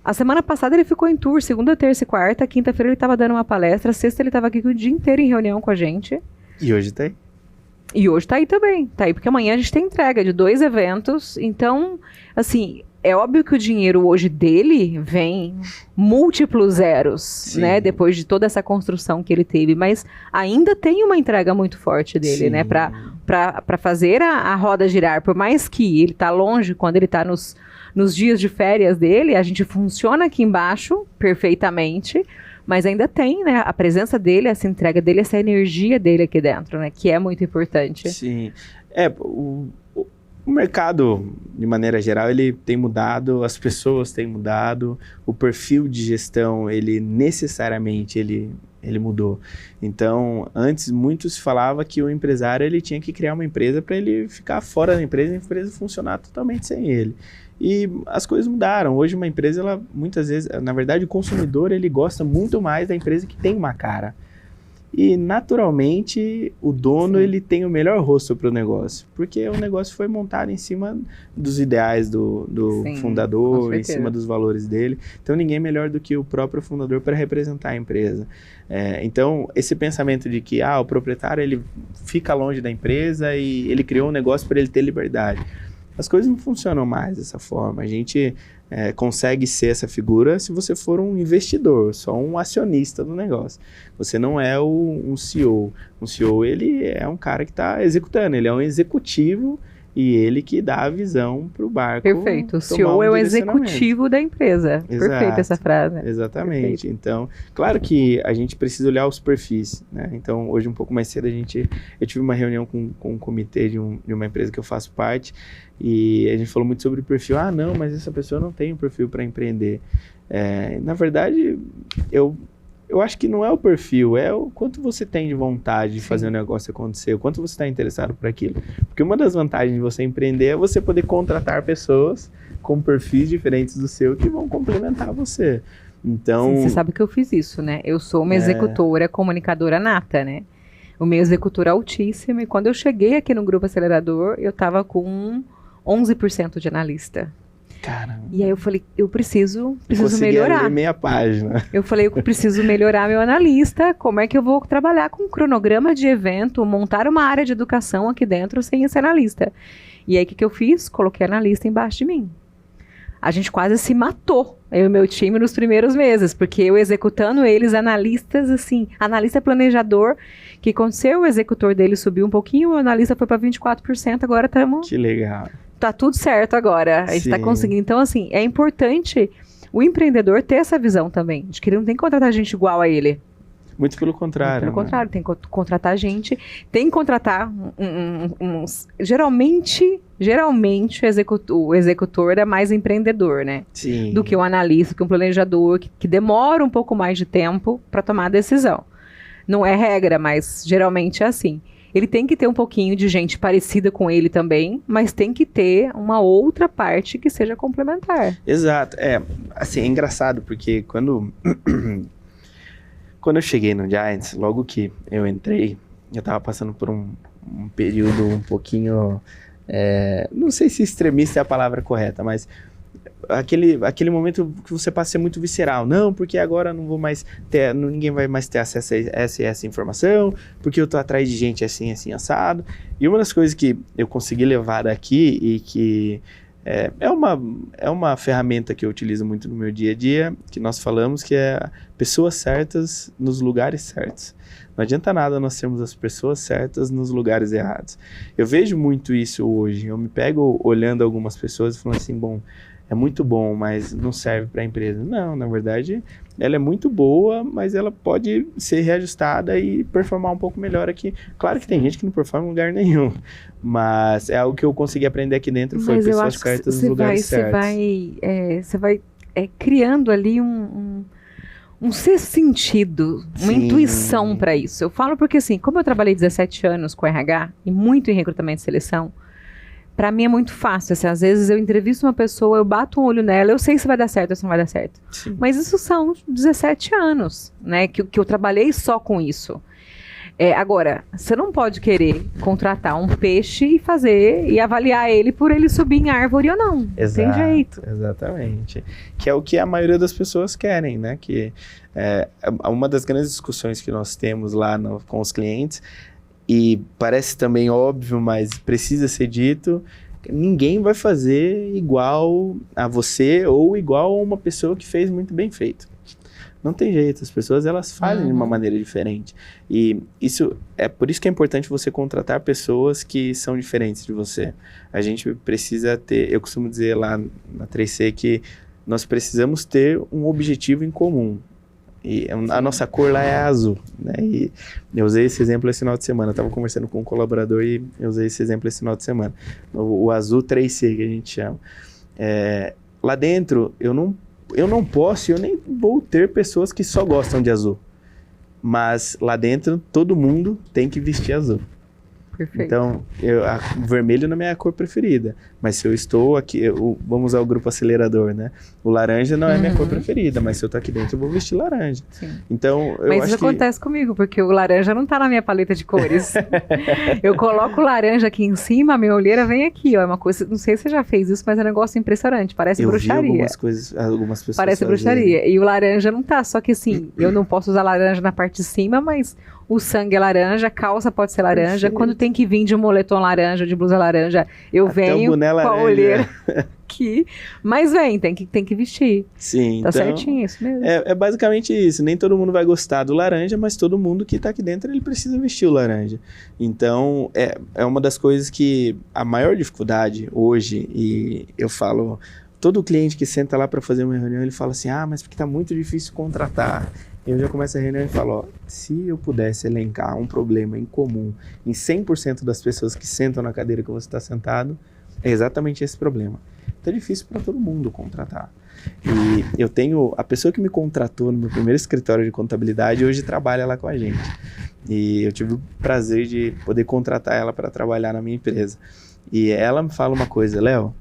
A semana passada ele ficou em tour, segunda, terça e quarta, quinta-feira ele estava dando uma palestra, sexta ele estava aqui o dia inteiro em reunião com a gente. E hoje tá aí? E hoje tá aí também, tá aí porque amanhã a gente tem entrega de 2 eventos, então, assim, é óbvio que o dinheiro hoje dele vem múltiplos zeros, sim, né, depois de toda essa construção que ele teve, mas ainda tem uma entrega muito forte dele, sim, né, para fazer a roda girar, por mais que ele tá longe, quando ele tá nos dias de férias dele, a gente funciona aqui embaixo perfeitamente, mas ainda tem, né, a presença dele, essa entrega dele, essa energia dele aqui dentro, né, que é muito importante. Sim, o mercado, de maneira geral, ele tem mudado, as pessoas têm mudado, o perfil de gestão, ele necessariamente, ele mudou. Então, antes muito se falava que o empresário ele tinha que criar uma empresa para ele ficar fora da empresa e a empresa funcionar totalmente sem ele. E as coisas mudaram. Hoje uma empresa, ela muitas vezes, na verdade o consumidor ele gosta muito mais da empresa que tem uma cara. E naturalmente o dono, sim, ele tem o melhor rosto para o negócio, porque o negócio foi montado em cima dos ideais do sim, fundador, em cima dos valores dele. Então ninguém melhor do que o próprio fundador para representar a empresa. Então esse pensamento de que o proprietário ele fica longe da empresa e ele criou um negócio para ele ter liberdade. As coisas não funcionam mais dessa forma. A gente consegue ser essa figura se você for um investidor, só um acionista do negócio. Você não é um CEO. Um CEO, ele é um cara que está executando, ele é um executivo e ele que dá a visão para o barco. Perfeito, o CEO é o executivo da empresa. Exato. Perfeita essa frase. Exatamente. Perfeito. Então, claro que a gente precisa olhar os perfis, né? Então, hoje um pouco mais cedo eu tive uma reunião com um comitê de uma empresa que eu faço parte e a gente falou muito sobre o perfil. Não, mas essa pessoa não tem um perfil para empreender. Na verdade, eu acho que não é o perfil, é o quanto você tem de vontade de fazer o negócio acontecer, o quanto você está interessado por aquilo. Porque uma das vantagens de você empreender é você poder contratar pessoas com perfis diferentes do seu que vão complementar você. Então... Sim, você sabe que eu fiz isso, né? Eu sou uma executora, comunicadora nata, né? O meu executor é altíssimo e quando eu cheguei aqui no Grupo Acelerador, eu estava com 11% de analista. Caramba. E aí eu falei, eu preciso melhorar. Ler meia página. Eu falei, eu preciso melhorar meu analista, como é que eu vou trabalhar com um cronograma de evento, montar uma área de educação aqui dentro sem esse analista. E aí o que eu fiz? Coloquei analista embaixo de mim. A gente quase se matou, eu e meu time, nos primeiros meses, porque eu executando eles, analistas assim, analista planejador, que aconteceu, o executor dele subiu um pouquinho, o analista foi para 24%, agora estamos... Que legal. Tá tudo certo agora, a gente tá conseguindo. Então, assim, é importante o empreendedor ter essa visão também, de que ele não tem que contratar gente igual a ele. Muito pelo contrário. Pelo contrário, tem que contratar gente, tem que contratar geralmente o executor é mais empreendedor, né? Sim. Do que um analista, que um planejador, que demora um pouco mais de tempo para tomar a decisão. Não é regra, mas geralmente é assim. Ele tem que ter um pouquinho de gente parecida com ele também, mas tem que ter uma outra parte que seja complementar. Exato. Assim, é engraçado, porque quando eu cheguei no Giants, logo que eu entrei, eu tava passando por um período um pouquinho, não sei se extremista é a palavra correta, mas aquele momento que você passa a ser muito visceral. Não, porque agora não vou mais ter, ninguém vai mais ter acesso a essa informação, porque eu tô atrás de gente assim, assado. E uma das coisas que eu consegui levar daqui e que é uma ferramenta que eu utilizo muito no meu dia a dia, que nós falamos que é pessoas certas nos lugares certos. Não adianta nada nós termos as pessoas certas nos lugares errados. Eu vejo muito isso hoje. Eu me pego olhando algumas pessoas e falando assim, bom, é muito bom, mas não serve para a empresa. Não, na verdade, ela é muito boa, mas ela pode ser reajustada e performar um pouco melhor aqui. Claro que tem gente que não performa em lugar nenhum, mas é algo que eu consegui aprender aqui dentro, foi pessoas certas nos lugares certos. Você vai criando ali um sexto sentido, uma intuição para isso. Eu falo porque, assim, como eu trabalhei 17 anos com RH e muito em recrutamento e seleção, para mim é muito fácil, assim, às vezes eu entrevisto uma pessoa, eu bato um olho nela, eu sei se vai dar certo ou se não vai dar certo. Sim. Mas isso são 17 anos, né, que eu trabalhei só com isso. Agora, você não pode querer contratar um peixe e avaliar ele por ele subir em árvore ou não. Exato, tem jeito. Exatamente. Que é o que a maioria das pessoas querem, né? Que uma das grandes discussões que nós temos lá com os clientes, e parece também óbvio, mas precisa ser dito, ninguém vai fazer igual a você ou igual a uma pessoa que fez muito bem feito. Não tem jeito, as pessoas elas fazem de uma maneira diferente. E por isso que é importante você contratar pessoas que são diferentes de você. A gente precisa ter, eu costumo dizer lá na 3C que nós precisamos ter um objetivo em comum. E a nossa cor lá é azul, né? E eu usei esse exemplo esse final de semana. Eu estava conversando com um colaborador e eu usei esse exemplo esse final de semana. O azul 3C, que a gente chama. Lá dentro, eu não posso e eu nem vou ter pessoas que só gostam de azul. Mas lá dentro, todo mundo tem que vestir azul. Perfeito. Então, o vermelho não é a minha cor preferida. Mas se eu estou aqui, vamos usar o grupo acelerador, né? O laranja não é a minha cor preferida, mas se eu estou aqui dentro, eu vou vestir laranja. Sim. Então, mas isso acontece comigo, porque o laranja não está na minha paleta de cores. Eu coloco o laranja aqui em cima, a minha olheira vem aqui, ó. É uma coisa, não sei se você já fez isso, mas é um negócio impressionante, parece bruxaria. Vi algumas pessoas parece bruxaria. E o laranja não tá, só que assim, eu não posso usar laranja na parte de cima, mas o sangue é laranja, a calça pode ser laranja. Perfeito. Quando tem que vir de um moletom laranja, de blusa laranja, eu venho com a olheira aqui. Mas tem que vestir. Sim, tá então, certinho isso mesmo. É basicamente isso. Nem todo mundo vai gostar do laranja, mas todo mundo que tá aqui dentro, ele precisa vestir o laranja. Então, é uma das coisas que a maior dificuldade hoje, e eu falo, todo cliente que senta lá para fazer uma reunião, ele fala assim, mas porque tá muito difícil contratar. Eu já começo a reunião e falo, se eu pudesse elencar um problema em comum em 100% das pessoas que sentam na cadeira que você está sentado, é exatamente esse problema. Então é difícil para todo mundo contratar. E eu tenho, a pessoa que me contratou no meu primeiro escritório de contabilidade, hoje trabalha lá com a gente. E eu tive o prazer de poder contratar ela para trabalhar na minha empresa. E ela me fala uma coisa, Léo,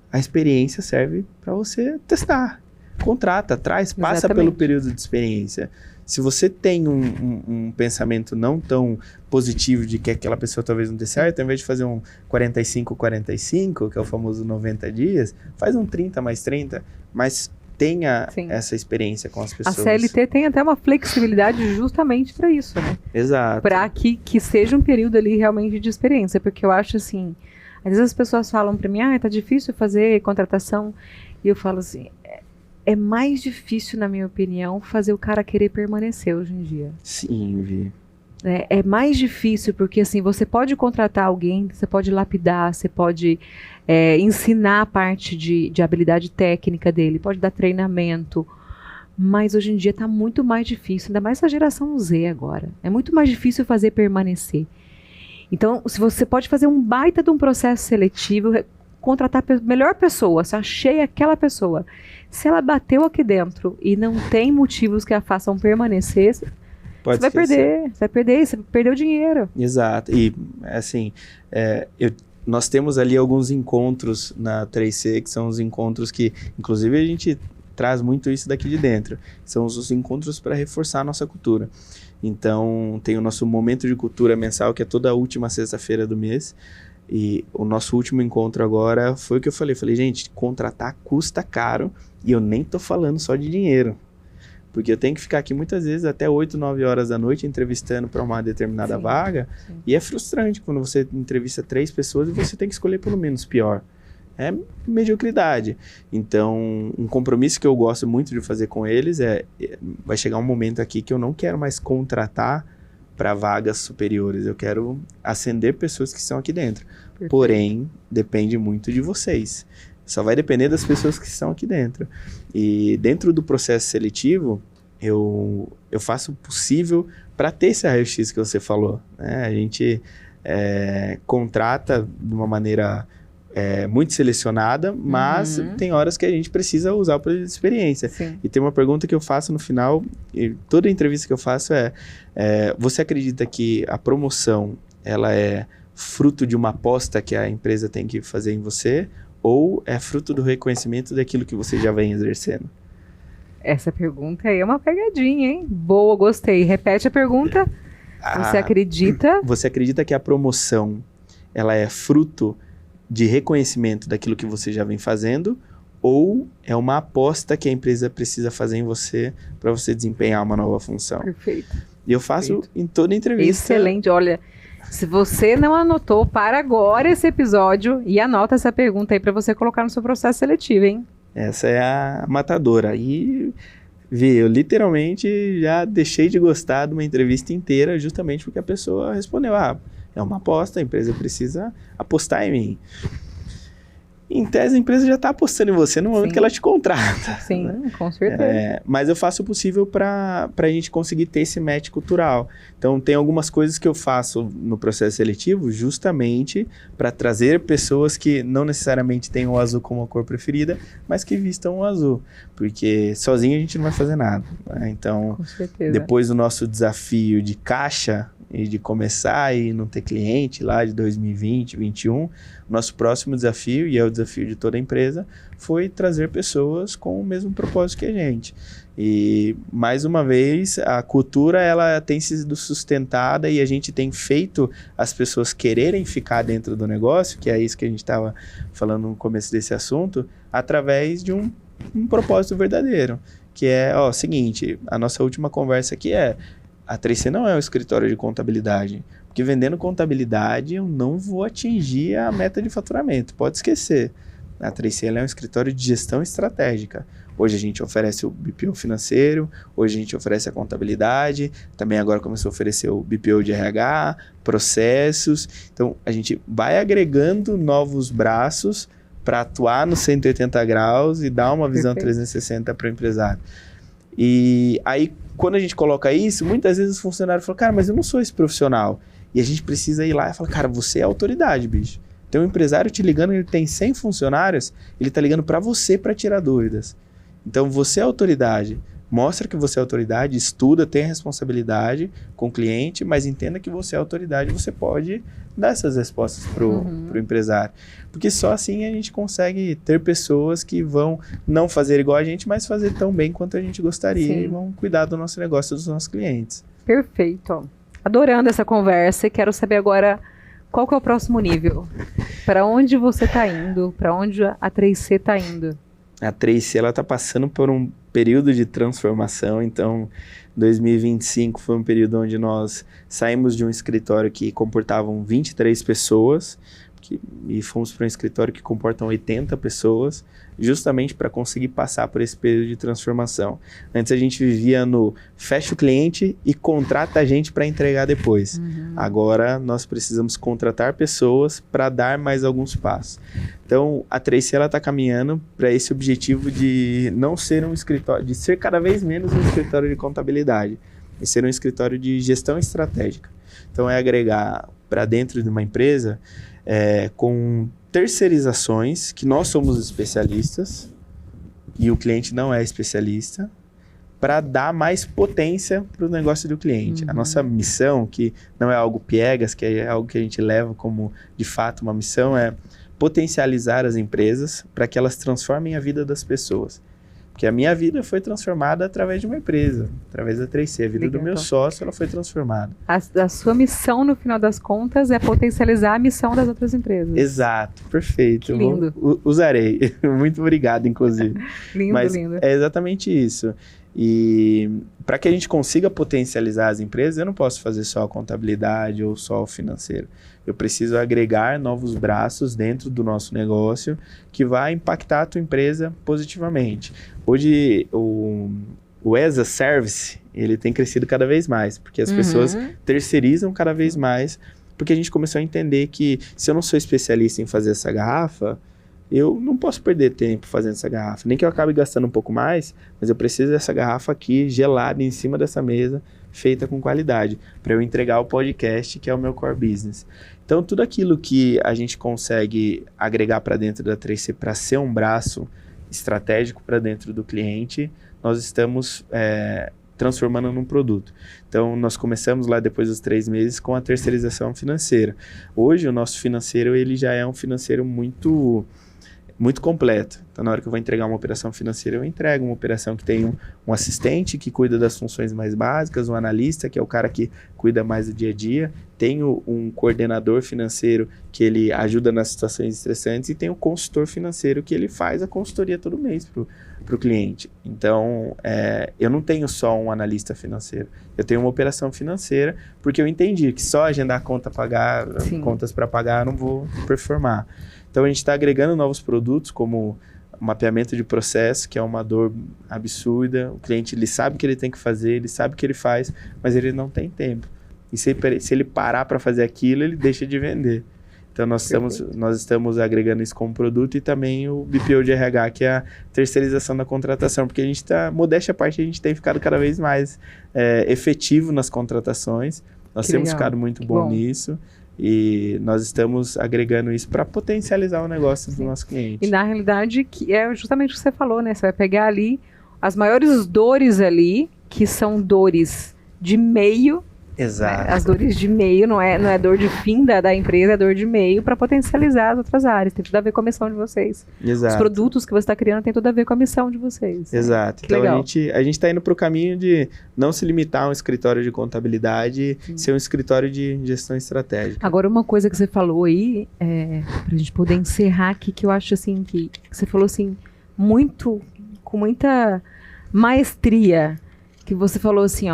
a experiência serve para você testar. Contrata, passa pelo período de experiência. Se você tem um pensamento não tão positivo de que aquela pessoa talvez não dê certo, ao invés de fazer um 45-45, que é o famoso 90 dias, faz um 30 mais 30, mas tenha essa experiência com as pessoas. A CLT tem até uma flexibilidade justamente para isso, né? Exato. Para que seja um período ali realmente de experiência, porque eu acho assim, às vezes as pessoas falam para mim, tá difícil fazer contratação, e eu falo assim, é mais difícil, na minha opinião, fazer o cara querer permanecer hoje em dia. Sim, Vi. É mais difícil porque, assim, você pode contratar alguém, você pode lapidar, você pode ensinar a parte de habilidade técnica dele, pode dar treinamento, Mas hoje em dia está muito mais difícil, ainda mais a geração Z agora. É muito mais difícil fazer permanecer. Então, se você pode fazer um baita de um processo seletivo, contratar a melhor pessoa, se achei aquela pessoa. Se ela bateu aqui dentro e não tem motivos que a façam permanecer, você vai perder, você perdeu dinheiro. Exato. E, assim, nós temos ali alguns encontros na 3C, que são os encontros que, inclusive, a gente traz muito isso daqui de dentro. São os encontros para reforçar a nossa cultura. Então, tem o nosso momento de cultura mensal, que é toda a última sexta-feira do mês. E o nosso último encontro agora foi o que eu falei. Falei, gente, contratar custa caro e eu nem tô falando só de dinheiro. Porque eu tenho que ficar aqui muitas vezes até 8, 9 horas da noite entrevistando para uma determinada vaga. Sim. E é frustrante quando você entrevista 3 pessoas e você tem que escolher pelo menos pior. É mediocridade. Então, um compromisso que eu gosto muito de fazer com eles vai chegar um momento aqui que eu não quero mais contratar para vagas superiores. Eu quero ascender pessoas que estão aqui dentro. Perfeito. Porém, depende muito de vocês. Só vai depender das pessoas que estão aqui dentro. E dentro do processo seletivo, eu faço o possível para ter esse raio-x que você falou, né? A gente contrata de uma maneira muito selecionada, mas tem horas que a gente precisa usar o período de experiência. Sim. E tem uma pergunta que eu faço no final, e toda entrevista que eu faço você acredita que a promoção ela é fruto de uma aposta que a empresa tem que fazer em você, ou é fruto do reconhecimento daquilo que você já vem exercendo? Essa pergunta aí é uma pegadinha, hein? Boa, gostei. Repete a pergunta. Você acredita que a promoção ela é fruto de reconhecimento daquilo que você já vem fazendo, ou é uma aposta que a empresa precisa fazer em você para você desempenhar uma nova função? Perfeito. E eu faço em toda entrevista. Excelente. Olha, se você não anotou, para agora esse episódio e anota essa pergunta aí para você colocar no seu processo seletivo, hein? Essa é a matadora. E eu literalmente já deixei de gostar de uma entrevista inteira justamente porque a pessoa respondeu, é uma aposta, a empresa precisa apostar em mim. Em tese, a empresa já está apostando em você no momento que ela te contrata. Sim, né? Com certeza. Mas eu faço o possível para a gente conseguir ter esse match cultural. Então, tem algumas coisas que eu faço no processo seletivo justamente para trazer pessoas que não necessariamente tenham o azul como a cor preferida, mas que vistam o azul. Porque sozinho a gente não vai fazer nada, né? Então, depois do nosso desafio de caixa e de começar e não ter cliente lá de 2020, 2021, nosso próximo desafio, e é o desafio de toda a empresa, foi trazer pessoas com o mesmo propósito que a gente. E, mais uma vez, a cultura ela tem sido sustentada e a gente tem feito as pessoas quererem ficar dentro do negócio, que é isso que a gente estava falando no começo desse assunto, através de um propósito verdadeiro, que é o seguinte, a nossa última conversa aqui a 3C não é um escritório de contabilidade, porque vendendo contabilidade eu não vou atingir a meta de faturamento, pode esquecer. A 3C ela é um escritório de gestão estratégica. Hoje a gente oferece o BPO financeiro, hoje a gente oferece a contabilidade, também agora começou a oferecer o BPO de RH, processos. Então a gente vai agregando novos braços para atuar no 180 graus e dar uma visão 360 para o empresário. E aí, quando a gente coloca isso, muitas vezes os funcionários falam, cara, mas eu não sou esse profissional. E a gente precisa ir lá e falar, cara, você é autoridade, bicho. Tem um empresário te ligando, ele tem 100 funcionários, ele tá ligando para você para tirar dúvidas. Então, você é autoridade. Mostra que você é autoridade, estuda, tem responsabilidade com o cliente, mas entenda que você é autoridade, você pode dar essas respostas pro empresário. Porque só assim a gente consegue ter pessoas que vão não fazer igual a gente, mas fazer tão bem quanto a gente gostaria. Sim. E vão cuidar do nosso negócio, dos nossos clientes. Perfeito. Adorando essa conversa e quero saber agora qual que é o próximo nível. Para onde você está indo? Para onde a 3C está indo? A 3C ela está passando por um período de transformação, então 2025 foi um período onde nós saímos de um escritório que comportavam 23 pessoas, e fomos para um escritório que comporta 80 pessoas, justamente para conseguir passar por esse período de transformação. Antes a gente vivia no fecha o cliente e contrata a gente para entregar depois. Agora nós precisamos contratar pessoas para dar mais alguns passos. Então a Tracy está caminhando para esse objetivo de não ser um escritório, de ser cada vez menos um escritório de contabilidade, e ser um escritório de gestão estratégica. Então é agregar para dentro de uma empresa com terceirizações, que nós somos especialistas e o cliente não é especialista, para dar mais potência para o negócio do cliente. A nossa missão, que não é algo piegas, que é algo que a gente leva como, de fato, uma missão, é potencializar as empresas para que elas transformem a vida das pessoas. Porque a minha vida foi transformada através de uma empresa, através da 3C. A vida do meu sócio, ela foi transformada. A sua missão, no final das contas, é potencializar a missão das outras empresas. Exato, perfeito. Que lindo. Usarei. Muito obrigado, inclusive. Lindo. É exatamente isso. E para que a gente consiga potencializar as empresas, eu não posso fazer só a contabilidade ou só o financeiro. Eu preciso agregar novos braços dentro do nosso negócio que vai impactar a tua empresa positivamente. Hoje, o as a service, ele tem crescido cada vez mais, porque as pessoas terceirizam cada vez mais, porque a gente começou a entender que se eu não sou especialista em fazer essa garrafa, eu não posso perder tempo fazendo essa garrafa. Nem que eu acabe gastando um pouco mais, mas eu preciso dessa garrafa aqui, gelada, em cima dessa mesa, feita com qualidade, para eu entregar o podcast, que é o meu core business. Então, tudo aquilo que a gente consegue agregar para dentro da 3C para ser um braço estratégico para dentro do cliente, nós estamos transformando num produto. Então, nós começamos lá depois dos 3 meses com a terceirização financeira. Hoje, o nosso financeiro ele já é um financeiro muito completo. Então, na hora que eu vou entregar uma operação financeira, eu entrego uma operação que tem um assistente que cuida das funções mais básicas, um analista, que é o cara que cuida mais do dia a dia, tenho um coordenador financeiro que ele ajuda nas situações estressantes e tem o consultor financeiro que ele faz a consultoria todo mês para o cliente. Então, eu não tenho só um analista financeiro, eu tenho uma operação financeira porque eu entendi que só agendar contas para pagar eu não vou performar. Então, a gente está agregando novos produtos, como o mapeamento de processo, que é uma dor absurda. O cliente ele sabe o que ele tem que fazer, ele sabe o que ele faz, mas ele não tem tempo. E se ele parar para fazer aquilo, ele deixa de vender. Então, nós estamos agregando isso como produto e também o BPO de RH, que é a terceirização da contratação, porque a gente está, modéstia à parte, a gente tem ficado cada vez mais efetivo nas contratações. Nós temos ficado muito bom nisso. E nós estamos agregando isso para potencializar o negócio do nosso cliente. E na realidade, que é justamente o que você falou, né? Você vai pegar ali as maiores dores ali, que são dores de meio. Exato. Né? As dores de meio, não é dor de fim da empresa, é dor de meio para potencializar as outras áreas. Tem tudo a ver com a missão de vocês. Exato. Os produtos que você está criando tem tudo a ver com a missão de vocês. Exato. Que então legal. a gente está indo para o caminho de não se limitar a um escritório de contabilidade, ser um escritório de gestão estratégica. Agora, uma coisa que você falou aí, para a gente poder encerrar aqui, que eu acho assim, que você falou assim, com muita maestria, que você falou assim,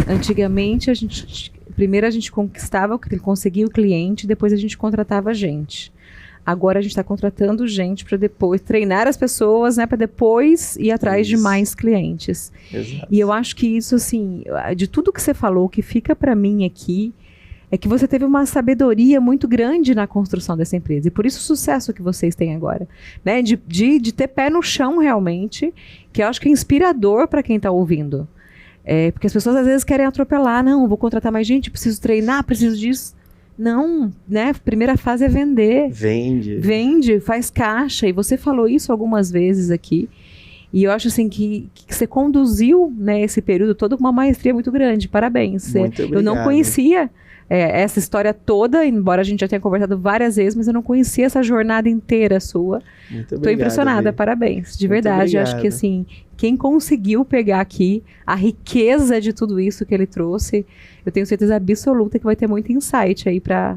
antigamente primeiro a gente conseguia o cliente, depois a gente contratava gente. Agora a gente está contratando gente para depois treinar as pessoas, né, para depois ir atrás de mais clientes. Exato. E eu acho que isso, assim, de tudo que você falou, que fica para mim aqui, é que você teve uma sabedoria muito grande na construção dessa empresa. E por isso o sucesso que vocês têm agora. Né? De ter pé no chão realmente, que eu acho que é inspirador para quem está ouvindo. Porque as pessoas às vezes querem atropelar. Não, vou contratar mais gente, preciso treinar, preciso disso. Não, né? A primeira fase é vender. Vende, faz caixa. E você falou isso algumas vezes aqui. E eu acho assim que você conduziu, né, esse período todo com uma maestria muito grande. Parabéns. Muito obrigado. Eu não conhecia essa história toda, embora a gente já tenha conversado várias vezes, mas eu não conhecia essa jornada inteira sua. Muito obrigado. Tô impressionada, parabéns. De verdade, acho que assim, quem conseguiu pegar aqui a riqueza de tudo isso que ele trouxe, eu tenho certeza absoluta que vai ter muito insight aí para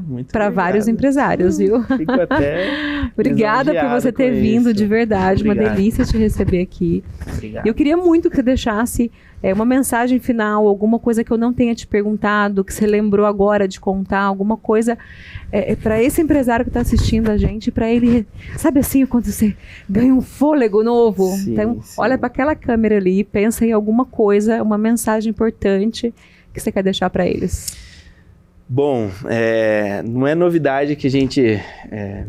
vários empresários, viu? Fico até Obrigada por você ter vindo, de verdade. Obrigado. Uma delícia te receber aqui. Obrigado. Eu queria muito que você deixasse uma mensagem final, alguma coisa que eu não tenha te perguntado, que você lembrou agora de contar, alguma coisa para esse empresário que está assistindo a gente, para ele, sabe assim, quando você ganha um fôlego novo? Sim, então, sim. olha para aquela câmera ali, pensa em alguma coisa, uma mensagem importante que você quer deixar para eles. Bom, não é novidade que a gente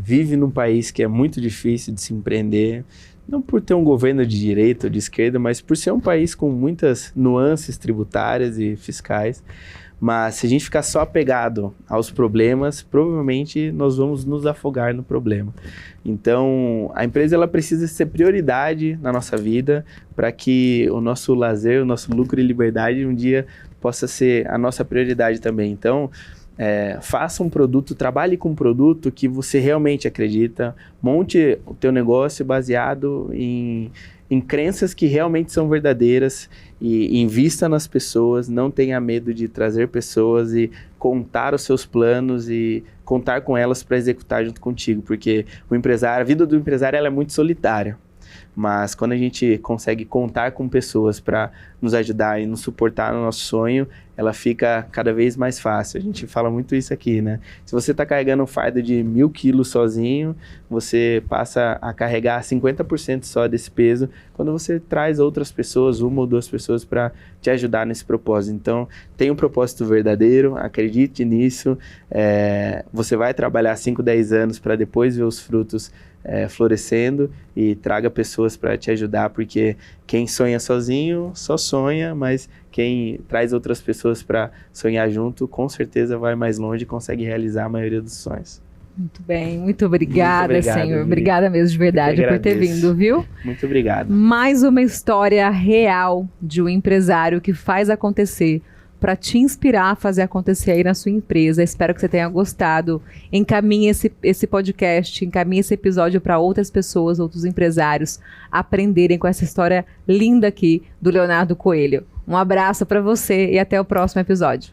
vive num país que é muito difícil de se empreender, não por ter um governo de direita ou de esquerda, mas por ser um país com muitas nuances tributárias e fiscais. Mas se a gente ficar só apegado aos problemas, provavelmente nós vamos nos afogar no problema. Então, a empresa ela precisa ser prioridade na nossa vida para que o nosso lazer, o nosso lucro e liberdade um dia possa ser a nossa prioridade também. Então, faça um produto, trabalhe com um produto que você realmente acredita, monte o teu negócio baseado em crenças que realmente são verdadeiras e invista nas pessoas, não tenha medo de trazer pessoas e contar os seus planos e contar com elas para executar junto contigo, porque a vida do empresário ela é muito solitária. Mas quando a gente consegue contar com pessoas para nos ajudar e nos suportar no nosso sonho, ela fica cada vez mais fácil. A gente fala muito isso aqui, né? Se você está carregando um fardo de 1.000 quilos sozinho, você passa a carregar 50% só desse peso quando você traz outras pessoas, 1 ou 2 pessoas para te ajudar nesse propósito. Então, tenha um propósito verdadeiro, acredite nisso. Você vai trabalhar 5, 10 anos para depois ver os frutos florescendo e traga pessoas para te ajudar, porque quem sonha sozinho só sonha, mas quem traz outras pessoas para sonhar junto, com certeza vai mais longe e consegue realizar a maioria dos sonhos. Muito bem, muito obrigada, muito obrigado, senhor. Viri. Obrigada mesmo de verdade por ter vindo, viu? Muito obrigado. Mais uma história real de um empresário que faz acontecer, para te inspirar a fazer acontecer aí na sua empresa. Espero que você tenha gostado. Encaminhe esse podcast, encaminhe esse episódio para outras pessoas, outros empresários aprenderem com essa história linda aqui do Leonardo Coelho. Um abraço para você e até o próximo episódio.